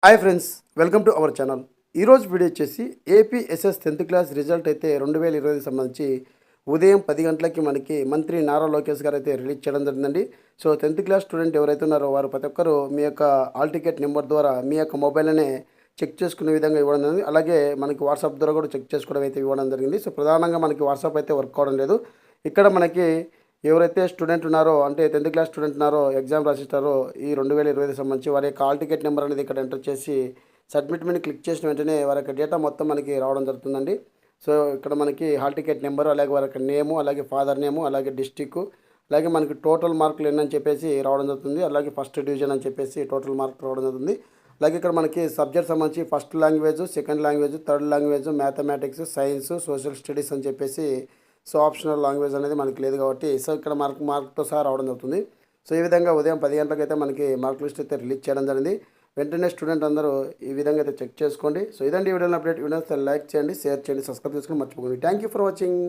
Hi friends, welcome to our channel. ఈరోజు video వచ్చేసి APSS 10th class result అయితే 2020 సంబంధించి ఉదయం 10 గంటలకి మనకి మంత్రి నారా లోకేష్ గారు అయితే రిలీజ్ చేయడం జరిగిందండి. సో 10th క్లాస్ స్టూడెంట్ ఎవరైతే ఉన్నారో వారు ప్రతి ఒక్కరు మీ యొక్క హాల్ టికెట్ నెంబర్ ద్వారా మీ యొక్క మొబైల్లోనే చెక్ చేసుకునే విధంగా ఇవ్వడం జరిగింది. అలాగే మనకి వాట్సాప్ ద్వారా కూడా చెక్ చేసుకోవడం అయితే ఇవ్వడం జరిగింది. సో ప్రధానంగా మనకి వాట్సాప్ అయితే వర్క్ అవడం లేదు. ఇక్కడ మనకి ఎవరైతే స్టూడెంట్ ఉన్నారో అంటే 10th క్లాస్ స్టూడెంట్ ఉన్నారో ఎగ్జామ్ రాసిస్తారో ఈ 2020 సంబంధించి వారి యొక్క హాల్ టికెట్ నెంబర్ అనేది ఇక్కడ ఎంటర్ చేసి సబ్మిట్ మీద క్లిక్ చేసిన వెంటనే వారి యొక్క డేటా మొత్తం మనకి రావడం జరుగుతుందండి. సో ఇక్కడ మనకి హాల్ టికెట్ నెంబరు, అలాగే వారి యొక్క నేము, అలాగే ఫాదర్ నేము, అలాగే డిస్టిక్, అలాగే మనకి టోటల్ మార్కులు ఎన్ని అని చెప్పేసి రావడం జరుగుతుంది. అలాగే ఫస్ట్ డివిజన్ అని చెప్పేసి టోటల్ మార్క్ రావడం జరుగుతుంది. అలాగే ఇక్కడ మనకి సబ్జెక్ట్ సంబంధించి first language, second language, third language, mathematics, science, social studies అని చెప్పేసి సో ఆప్షనల్ లాంగ్వేజ్ అనేది మనకి లేదు కాబట్టి సో ఇక్కడ మార్క్తో సహా రావడం జరుగుతుంది. సో ఈ విధంగా ఉదయం 10 గంటలకు అయితే మనకి మార్క్ లిస్ట్ అయితే రిలీజ్ చేయడం జరిగింది. వెంటనే స్టూడెంట్ అందరూ ఈ విధంగా అయితే చెక్ చేసుకోండి. సో ఇదండి వీడియోలో అప్డేట్. వీడియోస్ లైక్ చేయండి, షేర్ చేయండి, సబ్స్క్రైబ్ చేసుకుని మర్చిపోకండి. Thank you for watching.